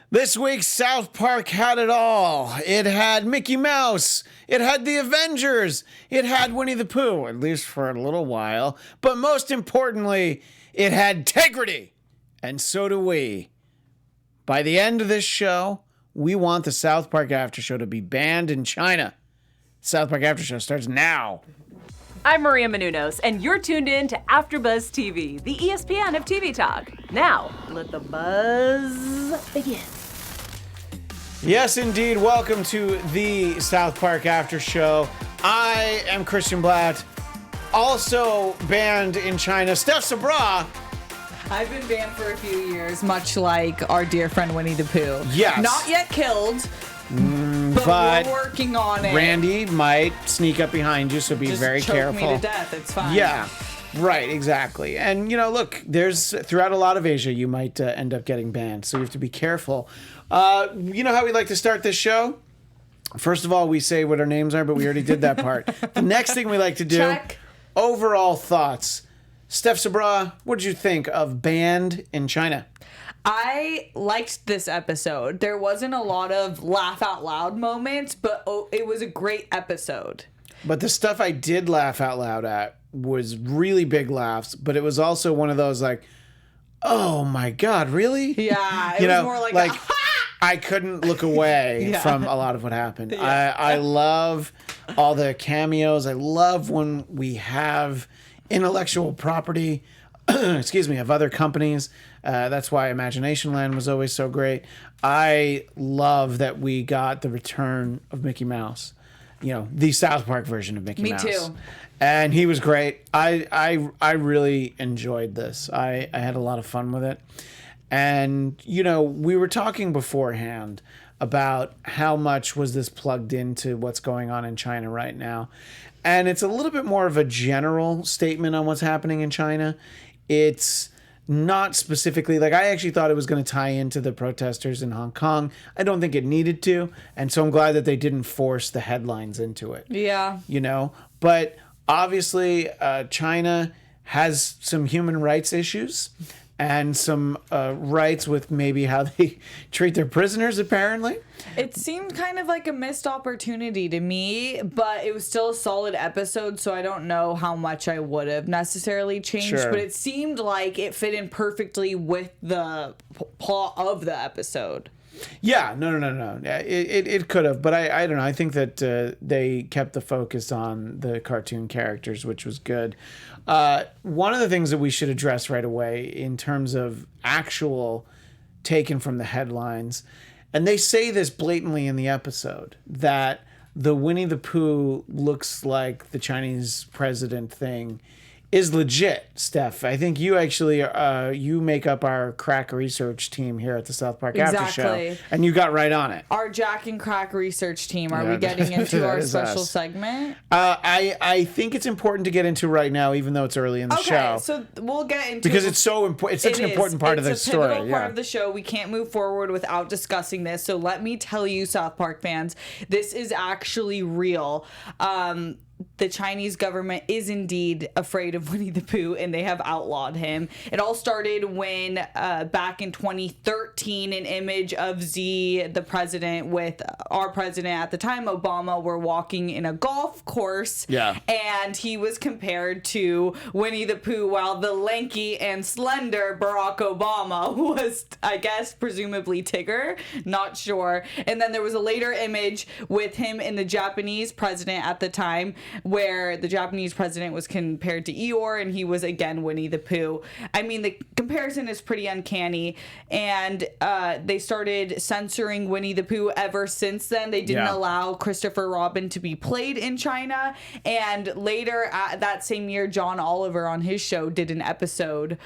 This week, South Park had it all. It had Mickey Mouse. It had the Avengers. It had Winnie the Pooh, at least for a little while. But most importantly, it had Tegrity. And so do we. By the end of this show, we want the South Park After Show to be banned in China. South Park After Show starts now. I'm Maria Menounos, and you're tuned in to AfterBuzz TV, the ESPN of TV talk. Now, let the buzz begin. Yes, indeed. Welcome to the South Park After Show. I am Christian Blatt, also banned in China. Steph Sabraw. I've been banned for a few years, much like our dear friend Winnie the Pooh. Yes. Not yet killed, but we're working on it. Randy might sneak up behind you, so be Just very choke careful. me to death. It's fine. Yeah, right, exactly. And, you know, look, there's throughout a lot of Asia, you might end up getting banned, so you have to be careful. You know how we like to start this show? First of all, we say what our names are, but we already did that part. The next thing we like to do, Check. Overall thoughts. Steph Sabraw, what did you think of Banned in China? I liked this episode. There wasn't a lot of laugh out loud moments, but it was a great episode. But the stuff I did laugh out loud at was really big laughs, but it was also one of those like, oh my God, really? Yeah, it was more like I couldn't look away from a lot of what happened. Yeah. I love all the cameos. I love when we have intellectual property, of other companies. That's why Imagination Land was always so great. I love that we got the return of Mickey Mouse. You know, the South Park version of Mickey Mouse. Me too. And he was great. I really enjoyed this. I had a lot of fun with it. And, you know, we were talking beforehand about how much was this plugged into what's going on in China right now. And it's a little bit more of a general statement on what's happening in China. It's not specifically, like, I actually thought it was going to tie into the protesters in Hong Kong. I don't think it needed to. And so I'm glad that they didn't force the headlines into it. Yeah. You know, but obviously China has some human rights issues and some rights with maybe how they treat their prisoners, apparently. It seemed kind of like a missed opportunity to me, but it was still a solid episode, so I don't know how much I would have necessarily changed. Sure. But it seemed like it fit in perfectly with the plot of the episode. Yeah, no. It could have, but I don't know. I think that they kept the focus on the cartoon characters, which was good. One of the things that we should address right away in terms of actual taken from the headlines, and they say this blatantly in the episode, that the Winnie the Pooh looks like the Chinese president thing is legit, Steph. I think you actually you make up our crack research team here at the South Park After Show, and you got right on it. Our Jack and Crack research team. Are we getting into our special segment? I think it's important to get into right now, even though it's early in the show. Okay, so we'll get into because it's so important. It's such an important part of the story. It's a pivotal part of the show. We can't move forward without discussing this. So let me tell you, South Park fans, this is actually real. The Chinese government is indeed afraid of Winnie the Pooh, and they have outlawed him. It all started when, back in 2013, an image of Z, the president, with our president at the time, Obama, were walking in a golf course. Yeah. And he was compared to Winnie the Pooh, while the lanky and slender Barack Obama was, I guess, presumably Tigger. Not sure. And then there was a later image with him and the Japanese president at the time, where the Japanese president was compared to Eeyore, and he was again Winnie the Pooh. I mean, the comparison is pretty uncanny, and they started censoring Winnie the Pooh ever since then. They didn't allow Christopher Robin to be played in China, and later that same year, John Oliver on his show did an episode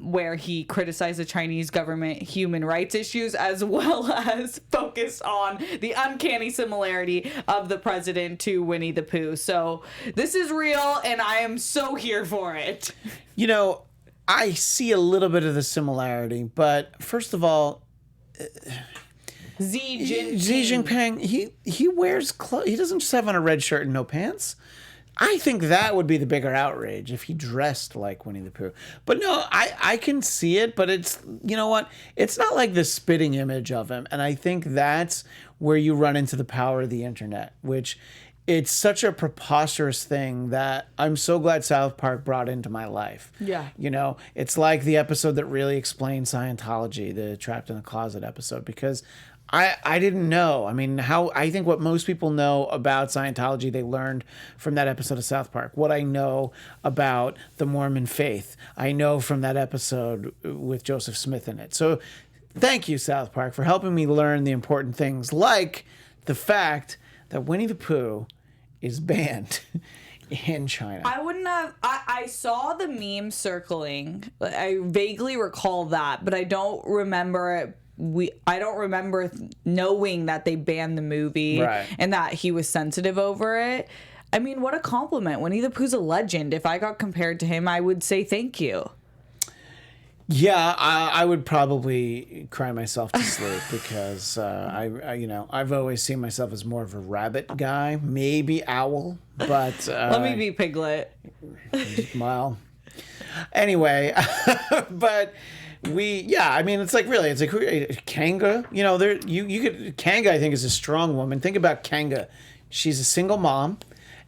where he criticized the Chinese government human rights issues, as well as focused on the uncanny similarity of the president to Winnie the Pooh. So this is real, and I am so here for it. You know, I see a little bit of the similarity, but first of all, Xi Jinping, he wears clothes. He doesn't just have on a red shirt and no pants. I think that would be the bigger outrage if he dressed like Winnie the Pooh. But no, I can see it, but it's, you know what? It's not like the spitting image of him. And I think that's where you run into the power of the internet, which it's such a preposterous thing that I'm so glad South Park brought into my life. Yeah. You know, it's like the episode that really explained Scientology, the Trapped in the Closet episode, because I didn't know. I mean, I think what most people know about Scientology, they learned from that episode of South Park. What I know about the Mormon faith, I know from that episode with Joseph Smith in it. So thank you, South Park, for helping me learn the important things, like the fact that Winnie the Pooh is banned in China. I wouldn't have. I saw the meme circling. I vaguely recall that, but I don't remember it. I don't remember knowing that they banned the movie and that he was sensitive over it. I mean, what a compliment. Winnie the Pooh's a legend. If I got compared to him, I would say thank you. Yeah, I would probably cry myself to sleep because I've always seen myself as more of a rabbit guy, maybe owl, but let me be Piglet. Well, anyway, but it's like Kanga. You know, Kanga, I think, is a strong woman. Think about Kanga. She's a single mom.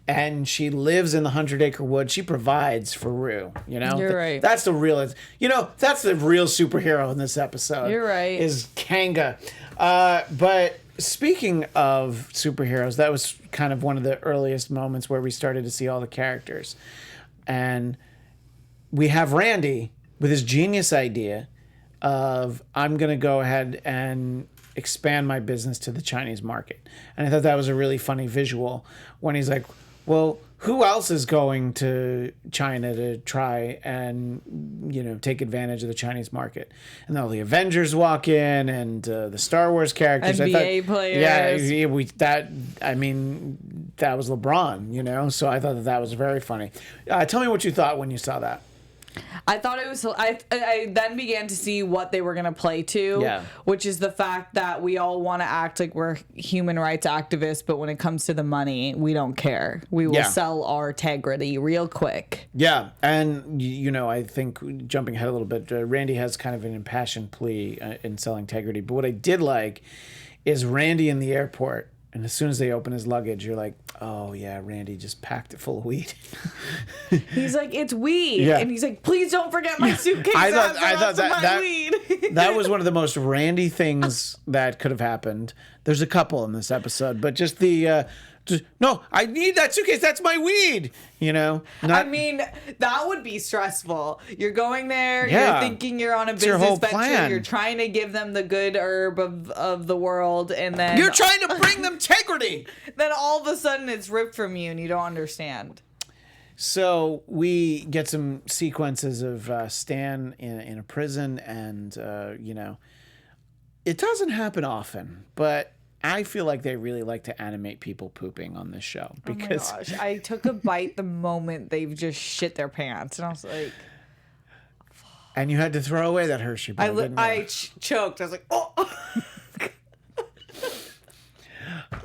And she lives in the 100-acre wood. She provides for Rue. You know, you're right. That's the real. That's the real superhero in this episode. You're right. Is Kanga. But speaking of superheroes, that was kind of one of the earliest moments where we started to see all the characters, and we have Randy with his genius idea of I'm going to go ahead and expand my business to the Chinese market, and I thought that was a really funny visual when he's like, well, who else is going to China to try and, take advantage of the Chinese market? And all the Avengers walk in and the Star Wars characters. NBA players. Yeah, that was LeBron, so I thought that was very funny. Tell me what you thought when you saw that. I thought it was. I then began to see what they were going to play to, which is the fact that we all want to act like we're human rights activists, but when it comes to the money, we don't care. We will sell our Tegrity real quick. Yeah, and I think jumping ahead a little bit, Randy has kind of an impassioned plea in selling Tegrity. But what I did like is Randy in the airport. And as soon as they open his luggage, you're like, oh, yeah, Randy just packed it full of weed. He's like, it's weed. Yeah. And he's like, please don't forget my suitcase. I thought that weed. That was one of the most Randy things that could have happened. There's a couple in this episode, but just no, I need that suitcase. That's my weed. I mean, that would be stressful. You're going there. You're thinking you're on a business venture. You're trying to give them the good herb of the world. And then you're trying to bring them Tegrity. Then all of a sudden it's ripped from you and you don't understand. So we get some sequences of Stan in a prison. And, it doesn't happen often, but I feel like they really like to animate people pooping on this show because oh my gosh, I took a bite the moment they've just shit their pants, and I was like, and you had to throw away that Hershey bar. I choked. I was like, oh.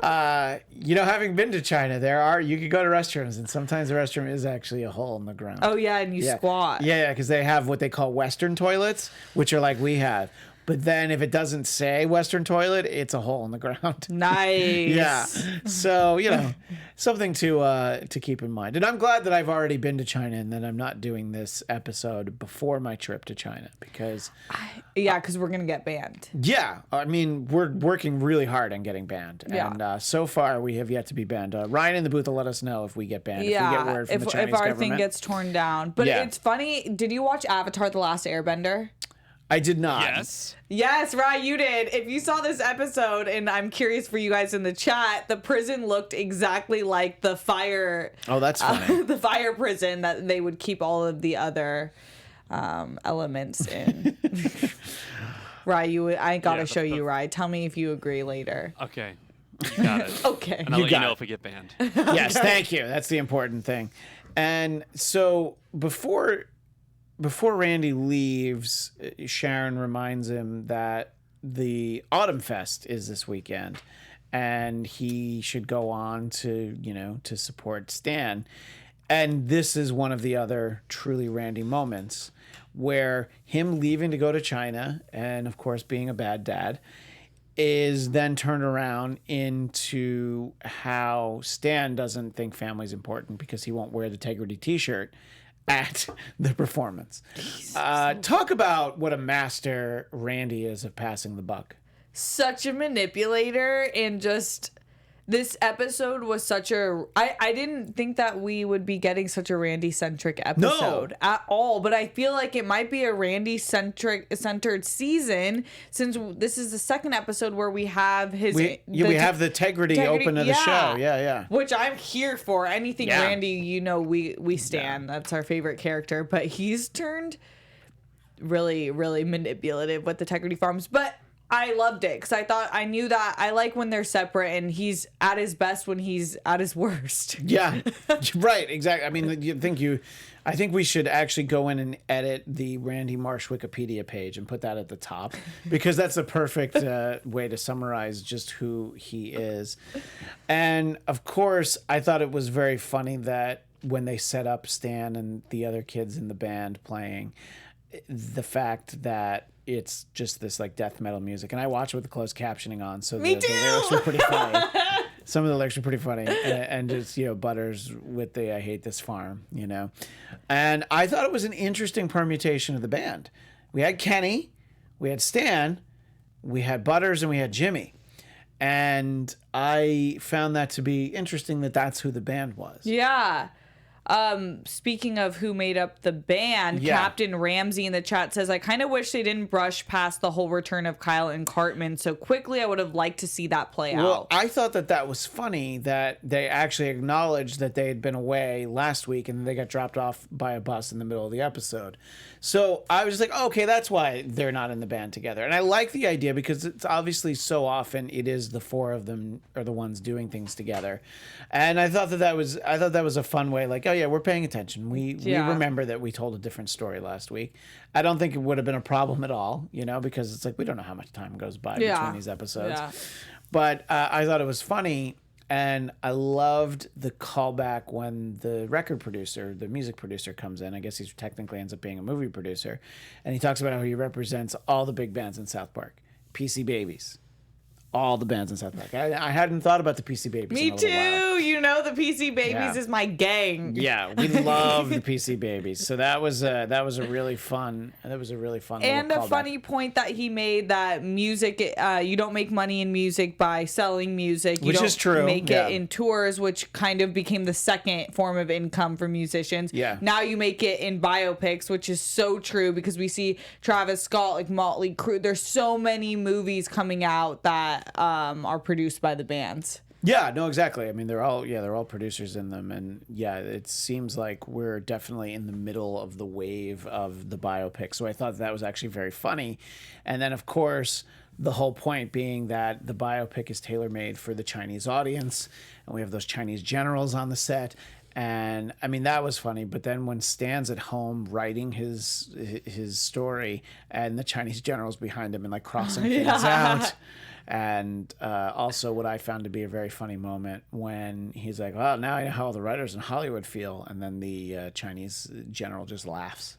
Having been to China, you could go to restrooms, and sometimes the restroom is actually a hole in the ground. Oh yeah, and you squat. Yeah, because they have what they call Western toilets, which are like we have. But then if it doesn't say Western toilet, it's a hole in the ground. Nice. Yeah. So, something to keep in mind. And I'm glad that I've already been to China and that I'm not doing this episode before my trip to China because... because we're going to get banned. Yeah. I mean, we're working really hard on getting banned. Yeah. And so far, we have yet to be banned. Ryan in the booth will let us know if we get banned. Yeah. If we get word from the Chinese government. If our thing gets torn down. But it's funny. Did you watch Avatar: The Last Airbender? I did not. Yes, Ryan, you did. If you saw this episode, and I'm curious for you guys in the chat, the prison looked exactly like the fire. Oh, that's funny. The fire prison that they would keep all of the other elements in. Ryan, I gotta show you, Ryan. Tell me if you agree later. Okay. You got it. Okay. And I'll let you know if we get banned. Yes, thank you. That's the important thing. And so before Randy leaves, Sharon reminds him that the Autumn Fest is this weekend. and he should go on to, to support Stan. And this is one of the other truly Randy moments where him leaving to go to China and, of course, being a bad dad is then turned around into how Stan doesn't think family's important because he won't wear the Tegrity t-shirt at the performance. Talk about what a master Randy is of passing the buck. Such a manipulator, and just this episode was such a... I didn't think that we would be getting such a Randy-centric episode at all, but I feel like it might be a Randy-centered season, since this is the second episode where we have his... we have the Tegrity open to the show. Yeah. Which I'm here for. Anything Randy, we stand. That's our favorite character. But he's turned really, really manipulative with the Tegrity Farms. But I loved it because I knew that I like when they're separate, and he's at his best when he's at his worst. Yeah, right, exactly. I mean, I think we should actually go in and edit the Randy Marsh Wikipedia page and put that at the top, because that's the perfect way to summarize just who he is. And of course, I thought it was very funny that when they set up Stan and the other kids in the band playing, the fact that it's just this like death metal music, and I watch it with the closed captioning on, so the lyrics were pretty funny. Some of the lyrics were pretty funny, and just Butters with the "I hate this farm," and I thought it was an interesting permutation of the band. We had Kenny, we had Stan, we had Butters, and we had Jimmy, and I found that to be interesting that that's who the band was. Yeah. Speaking of who made up the band, Captain Ramsey in the chat says, I kind of wish they didn't brush past the whole return of Kyle and Cartman so quickly. I would have liked to see that play out. I thought that was funny that they actually acknowledged that they had been away last week and they got dropped off by a bus in the middle of the episode. So I was just like, okay, that's why they're not in the band together. And I like the idea because it's obviously so often it is the four of them are the ones doing things together. And I thought that was a fun way, like, oh yeah, we're paying attention. We remember that we told a different story last week. I don't think it would have been a problem at all, because it's like we don't know how much time goes by between these episodes. Yeah. But I thought it was funny, and I loved the callback when the music producer comes in. I guess he technically ends up being a movie producer, and he talks about how he represents all the big bands in South Park. PC Babies. All the bands in South Park. I hadn't thought about the PC Babies. Me in a too. While. The PC Babies is my gang. Yeah, we love the PC Babies. So that was a really fun. And a funny point that he made, that music. You don't make money in music by selling music. Which is true. Make it in tours, which kind of became the second form of income for musicians. Yeah. Now you make it in biopics, which is so true because we see Travis Scott, like Motley Crue. There's so many movies coming out that are produced by the bands. Yeah, no, exactly. I mean, they're all producers in them, and it seems like we're definitely in the middle of the wave of the biopic. So I thought that was actually very funny. And then, of course, the whole point being that the biopic is tailor-made for the Chinese audience, and we have those Chinese generals on the set. And I mean, that was funny. But then when Stan's at home writing his story, and the Chinese generals behind him and like crossing things out. And also what I found to be a very funny moment when he's like, well, now I know how all the writers in Hollywood feel. And then the Chinese general just laughs.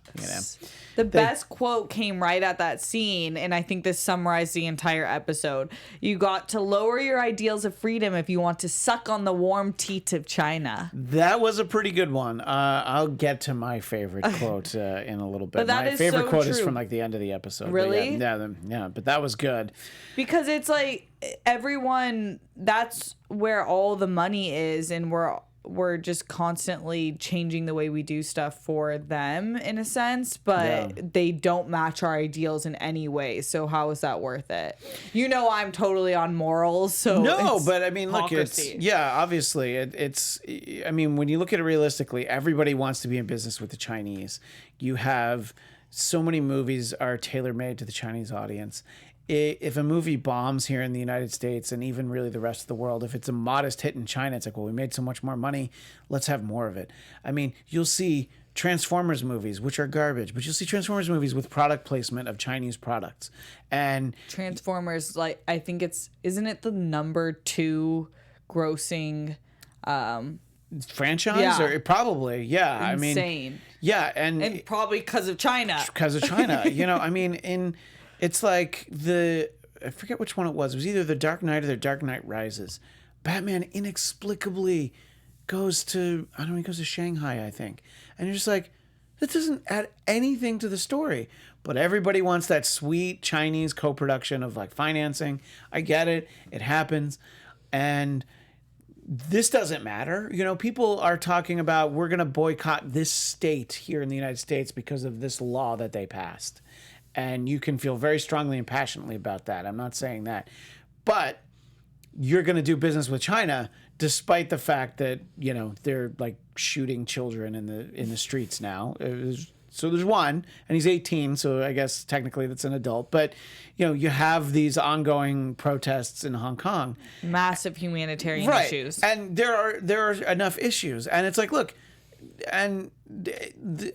The best quote came right at that scene. And I think this summarized the entire episode. You got to lower your ideals of freedom if you want to suck on the warm teat of China. That was a pretty good one. I'll get to my favorite quote in a little bit. But that my is favorite so quote true. is from like the end of the episode. Really? Yeah, but that was good. Because it's like everyone, that's where all the money is, and we're just constantly changing the way we do stuff for them in a sense, but they don't match our ideals in any way. So how is that worth it? I'm totally on morals. So no, but I mean, hypocrisy. look, obviously it's, I mean, when you look at it realistically, everybody wants to be in business with the Chinese. You have so many movies are tailor-made to the Chinese audience. If a movie bombs here in the United States and even really the rest of the world, if it's a modest hit in China, it's like, well, we made so much more money, let's have more of it. I mean, you'll see Transformers movies, which are garbage, but you'll see Transformers movies with product placement of Chinese products. And Transformers, like, I think isn't it the number 2 grossing franchise? Yeah. Or probably, yeah. insane. I mean, yeah, And probably because of China. because of China. I mean, it's like I forget which one it was. It was either The Dark Knight or The Dark Knight Rises. Batman inexplicably goes to, I don't know, he goes to Shanghai, I think. And you're just like, that doesn't add anything to the story. But everybody wants that sweet Chinese co-production of like financing. I get it. It happens. And this doesn't matter. People are talking about, we're going to boycott this state here in the United States because of this law that they passed. And you can feel very strongly and passionately about that. I'm not saying that. But you're going to do business with China despite the fact that, they're like shooting children in the streets now. So there's one, and he's 18, so I guess technically that's an adult. But, you have these ongoing protests in Hong Kong. Massive humanitarian Right. issues. And there are enough issues. And it's like, look, and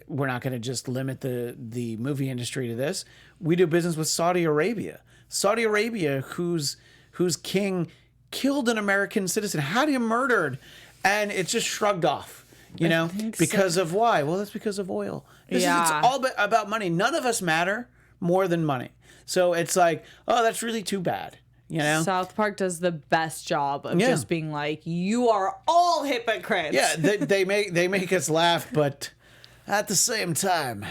we're not going to just limit the movie industry to this. We do business with Saudi Arabia. Saudi Arabia, whose king killed an American citizen, had him murdered, and it's just shrugged off, because of why? Well, that's because of oil. It's all about money. None of us matter more than money. So it's like, oh, that's really too bad. South Park does the best job of just being like, you are all hypocrites. Yeah, they make us laugh, but at the same time,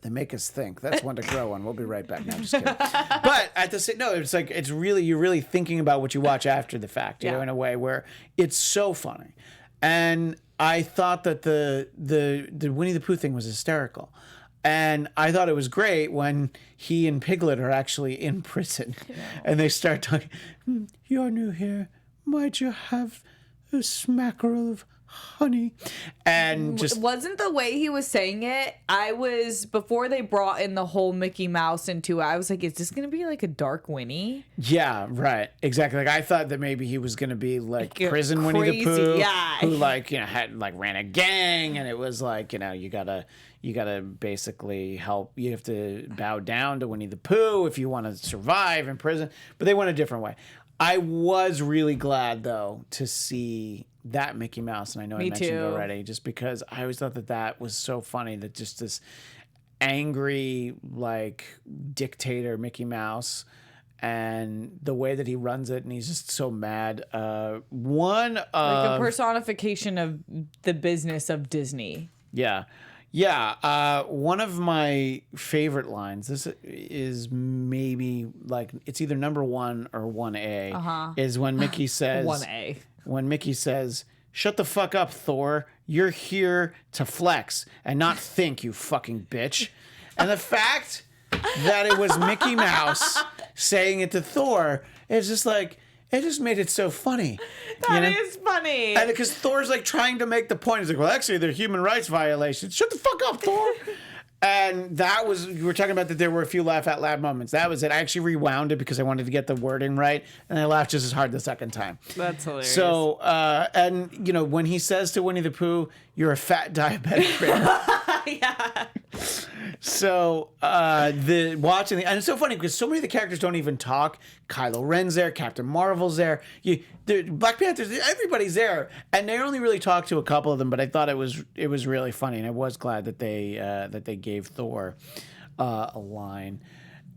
they make us think. That's one to grow on. We'll be right back. No, I'm just kidding. But at the same, no, it's like you're really thinking about what you watch after the fact, in a way where it's so funny. And I thought that the Winnie the Pooh thing was hysterical. And I thought it was great when he and Piglet are actually in prison, and they start talking. You're new here. Might you have a smackerel of honey? And just wasn't the way he was saying it. Before they brought in the whole Mickey Mouse into it, I was like, is this gonna be like a dark Winnie? Yeah, right, exactly. Like I thought that maybe he was gonna be like prison crazy, Winnie the Pooh, who had ran a gang, and it was like you gotta basically help. You have to bow down to Winnie the Pooh if you want to survive in prison. But they went a different way. I was really glad though to see that Mickey Mouse, and I know I mentioned it already, just because I always thought that was so funny, that just this angry like dictator Mickey Mouse, and the way that he runs it, and he's just so mad. Like a personification of the business of Disney. Yeah. Yeah, one of my favorite lines, this is maybe like, it's either number 1 or 1A, is when Mickey says... 1A. When Mickey says, shut the fuck up, Thor. You're here to flex and not think, you fucking bitch. And the fact that it was Mickey Mouse saying it to Thor, it's just like... It just made it so funny. That is funny. And because Thor's like trying to make the point. He's like, well, actually, they're human rights violations. Shut the fuck up, Thor. And that was, you were talking about that there were a few laugh out loud moments. That was it. I actually rewound it because I wanted to get the wording right. And I laughed just as hard the second time. That's hilarious. So, and, when he says to Winnie the Pooh, you're a fat diabetic bear. Yeah. So and it's so funny because so many of the characters don't even talk. Kylo Ren's there, Captain Marvel's there, Black Panther's, everybody's there, and they only really talk to a couple of them. But I thought it was really funny, and I was glad that they gave Thor a line.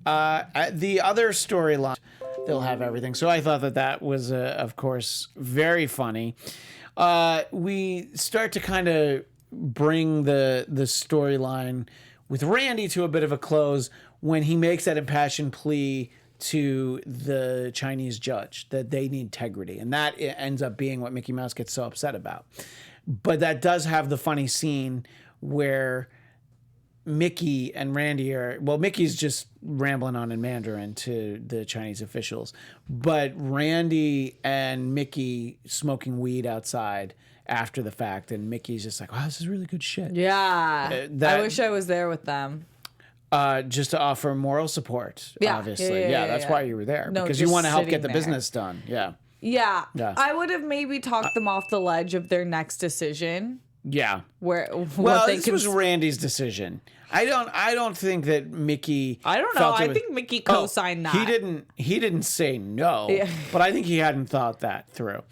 The other storyline, they'll have everything. So I thought that was of course very funny. We start to kind of bring the storyline with Randy to a bit of a close when he makes that impassioned plea to the Chinese judge that they need integrity. And that ends up being what Mickey Mouse gets so upset about. But that does have the funny scene where Mickey and Randy Mickey's just rambling on in Mandarin to the Chinese officials, but Randy and Mickey smoking weed outside after the fact, and Mickey's just like, wow, this is really good shit. Yeah. I wish I was there with them. Just to offer moral support, obviously. Yeah, that's why you were there. No, because you just want to help sitting get the there. business done. Yeah. Yeah. I would have maybe talked them off the ledge of their next decision. Yeah. Where Well, this was Randy's decision. I don't think that Mickey. I don't know. I think Mickey co-signed that. He didn't say no, Yeah. but I think he hadn't thought that through,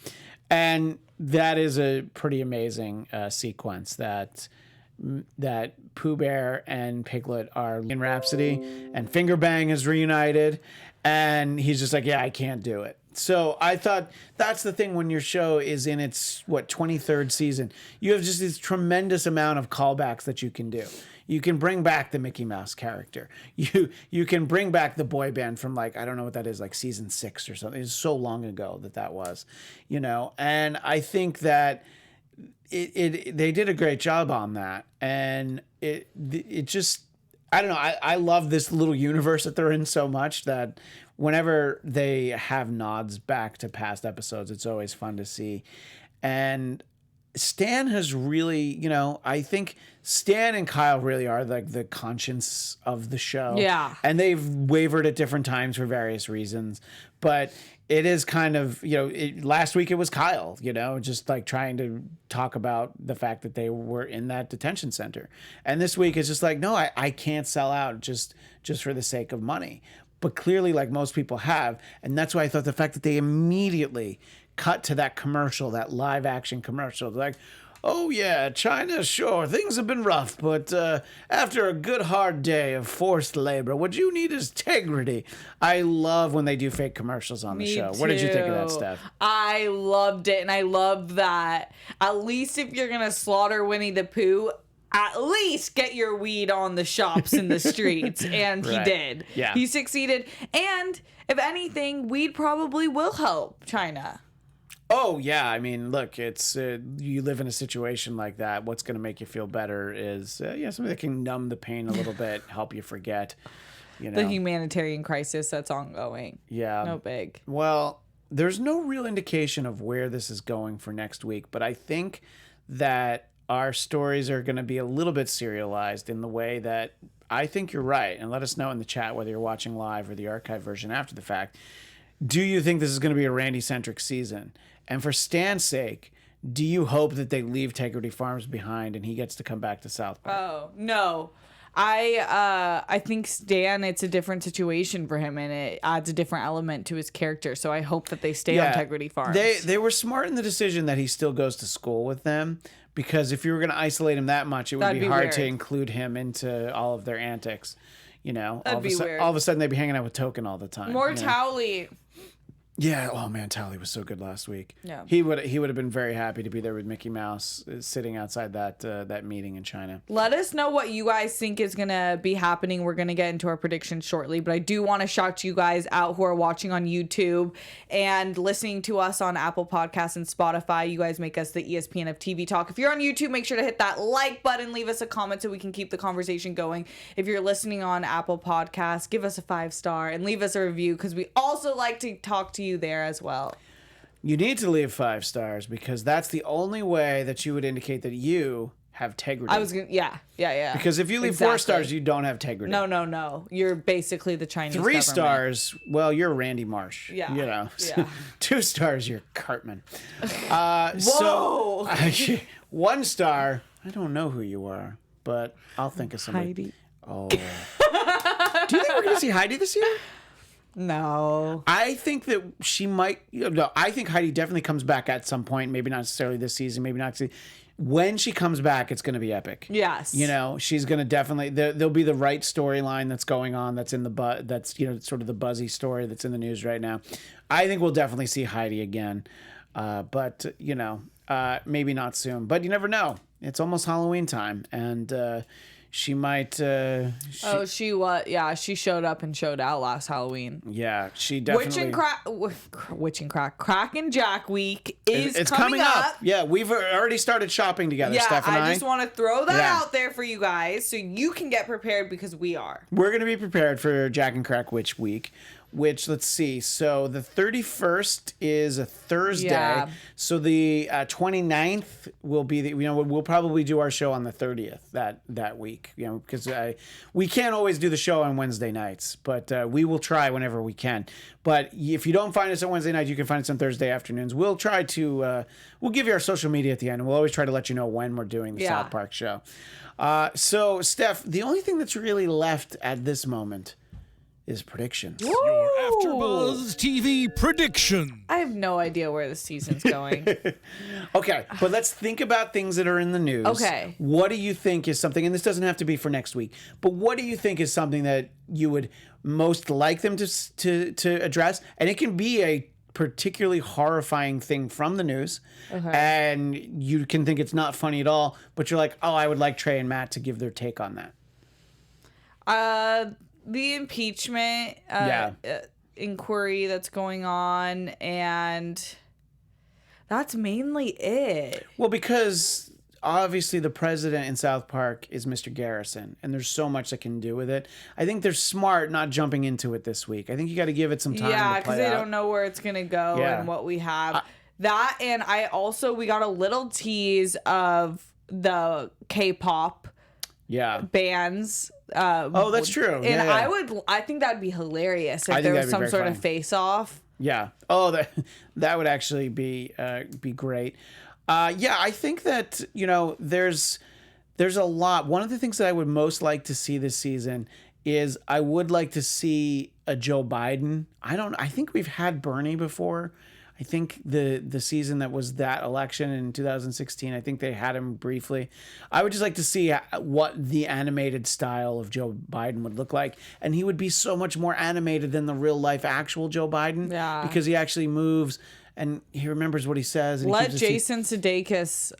and that is a pretty amazing sequence that Pooh Bear and Piglet are in Rhapsody, and Finger Bang is reunited, and he's just like, yeah, I can't do it. So I thought that's the thing when your show is in its 23rd season, you have just this tremendous amount of callbacks that you can do. You can bring back the Mickey Mouse character. You can bring back the boy band from I don't know what that is, season 6 or something. It's so long ago that was, and I think that they did a great job on that. And it just, I don't know. I love this little universe that they're in so much that whenever they have nods back to past episodes, it's always fun to see. And Stan has really, I think Stan and Kyle really are the conscience of the show. Yeah. And they've wavered at different times for various reasons. But it is kind of, last week it was Kyle, just trying to talk about the fact that they were in that detention center. And this week it's just no, I can't sell out just for the sake of money. But clearly, most people have. And that's why I thought the fact that they immediately cut to that commercial, that live action commercial. Oh yeah, China, sure, things have been rough, but after a good hard day of forced labor, what you need is Tegrity. I love when they do fake commercials on the show. Too. What did you think of that, Steph? I loved it, and I loved that. At least if you're gonna slaughter Winnie the Pooh, at least get your weed on the shops in the streets. And he did. Yeah. He succeeded. And if anything, weed probably will help China. Oh, yeah. I mean, look, it's you live in a situation like that. What's going to make you feel better is, something that can numb the pain a little bit, help you forget, The humanitarian crisis that's ongoing. Yeah. No big. Well, there's no real indication of where this is going for next week, but I think that our stories are going to be a little bit serialized in the way that I think you're right. And let us know in the chat whether you're watching live or the archive version after the fact. Do you think this is going to be a Randy-centric season? And for Stan's sake, do you hope that they leave Tegrity Farms behind and he gets to come back to South Park? Oh, no. I think Stan, it's a different situation for him, and it adds a different element to his character. So I hope that they stay on Tegrity Farms. They were smart in the decision that he still goes to school with them, because if you were going to isolate him that much, it would be hard to include him into all of their antics. All of a sudden they'd be hanging out with Token all the time. More Towley. Yeah. Oh man, Tally was so good last week. Yeah. He would have been very happy to be there with Mickey Mouse sitting outside that meeting in China. Let us know what you guys think is gonna be happening. We're gonna get into our predictions shortly, but I do want to shout you guys out who are watching on YouTube and listening to us on Apple Podcasts and Spotify. You guys make us the ESPN of TV Talk. If you're on YouTube, make sure to hit that like button, leave us a comment so we can keep the conversation going. If you're listening on Apple Podcasts, give us a 5-star and leave us a review, because we also like to talk to you there as well. You need to leave 5 stars, because that's the only way that you would indicate that you have Tegrity. I was gonna, yeah. Because if you leave 4 stars, you don't have Tegrity. No. You're basically the Chinese 3 government. stars, well, you're Randy Marsh. Yeah. Yeah. 2 stars, you're Cartman. Whoa. So 1 star, I don't know who you are, but I'll think of somebody. Heidi. Oh. Do you think we're going to see Heidi this year? No. I think that she might. No, I think Heidi definitely comes back at some point. Maybe not necessarily this season. Maybe not. When she comes back, it's going to be epic. Yes. She's going to definitely. There'll be the right storyline that's going on. That's in the That's sort of the buzzy story that's in the news right now. I think we'll definitely see Heidi again, but maybe not soon. But you never know. It's almost Halloween time, and. She might. She was. Yeah, she showed up and showed out last Halloween. Yeah, she definitely. Witch and Crack. Crack and Jack Week is it's coming up. Yeah, we've already started shopping together. Yeah, Steph and I just want to throw that out there for you guys so you can get prepared, because we are. We're going to be prepared for Jack and Crack Witch Week. which, let's see. So the 31st is a Thursday. Yeah. So the 29th will be we'll probably do our show on the 30th that week, because we can't always do the show on Wednesday nights, but we will try whenever we can. But if you don't find us on Wednesday night, you can find us on Thursday afternoons. We'll try to we'll give you our social media at the end, and we'll always try to let you know when we're doing the South Park show. So Steph, the only thing that's really left at this moment is predictions. Your AfterBuzz TV prediction. I have no idea where the season's going. Okay, but let's think about things that are in the news. Okay. What do you think is something, and this doesn't have to be for next week, but what do you think is something that you would most like them to address? And it can be a particularly horrifying thing from the news, and you can think it's not funny at all, but you're like, oh, I would like Trey and Matt to give their take on that. The impeachment inquiry that's going on, and that's mainly it. Well, because obviously the president in South Park is Mr. Garrison, and there's so much that can do with it. I think they're smart not jumping into it this week. I think you got to give it some time. Yeah, because they don't know where it's gonna go and what we have. That, and we got a little tease of the K-pop bands. Oh, that's true. And I think that'd be hilarious if there was some sort of face-off. Yeah. Oh, that would actually be great. I think that there's a lot. One of the things that I would most like to see this season is I would like to see a Joe Biden. I think we've had Bernie before. I think the season that was that election in 2016, I think they had him briefly. I would just like to see what the animated style of Joe Biden would look like. And he would be so much more animated than the real life actual Joe Biden. Yeah. Because he actually moves and he remembers what he says. And let Jason Sudeikis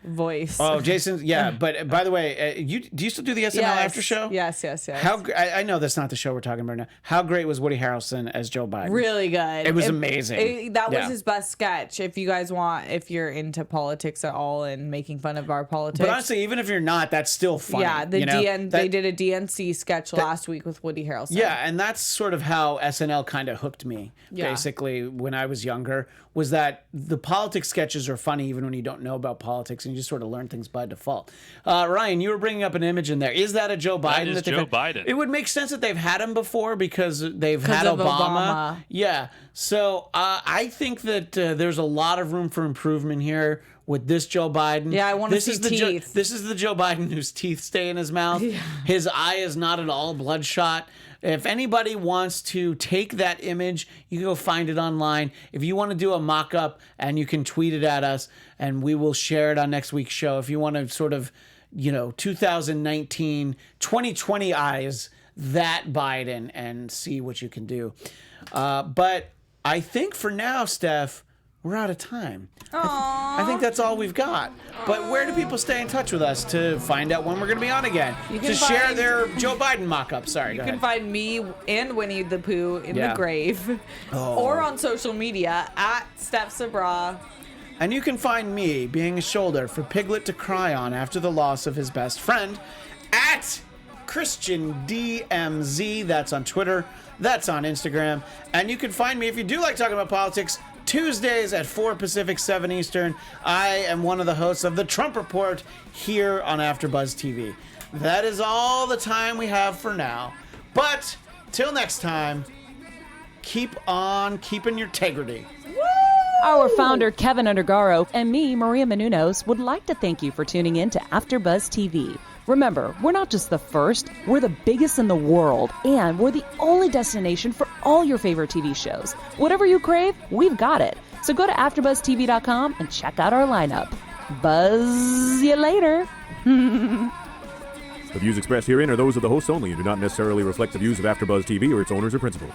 voice. Oh, Jason, yeah. But by the way, do you still do the SNL after show? Yes. I know that's not the show we're talking about now. How great was Woody Harrelson as Joe Biden? Really good. It was amazing. That was his best sketch. If you guys if you're into politics at all and making fun of our politics. But honestly, even if you're not, that's still funny. Yeah, they did a DNC sketch last week with Woody Harrelson. Yeah, and that's sort of how SNL kind of hooked me, basically, when I was younger, was that the politics sketches are funny even when you don't know about politics and you just sort of learn things by default. Ryan, you were bringing up an image in there. Is that a Joe Biden? That is Joe Biden. It would make sense that they've had him before because they've had Obama. Yeah. So I think that there's a lot of room for improvement here with this Joe Biden. Yeah, I want to see teeth. This is the Joe Biden whose teeth stay in his mouth. Yeah. His eye is not at all bloodshot. If anybody wants to take that image, you can go find it online. If you want to do a mock-up, and you can tweet it at us, and we will share it on next week's show. If you want to sort of, 2019, 2020 eyes that Biden and see what you can do. But I think for now, Steph, we're out of time. I think that's all we've got. But where do people stay in touch with us to find out when we're going to be on again? To share their Joe Biden mock-up. Sorry, you can find me and Winnie the Pooh in the grave. Or on social media at Steph Sabraw. And you can find me being a shoulder for Piglet to cry on after the loss of his best friend at Christian DMZ. That's on Twitter. That's on Instagram. And you can find me, if you do like talking about politics, Tuesdays at 4 Pacific, 7 Eastern. I am one of the hosts of The Trump Report here on AfterBuzz TV. That is all the time we have for now. But till next time, keep on keeping your tegrity. Our founder, Kevin Undergaro, and me, Maria Menounos, would like to thank you for tuning in to AfterBuzz TV. Remember, we're not just the first, we're the biggest in the world, and we're the only destination for all your favorite TV shows. Whatever you crave, we've got it. So go to AfterBuzzTV.com and check out our lineup. Buzz you later. The views expressed herein are those of the hosts only and do not necessarily reflect the views of AfterBuzz TV or its owners or principals.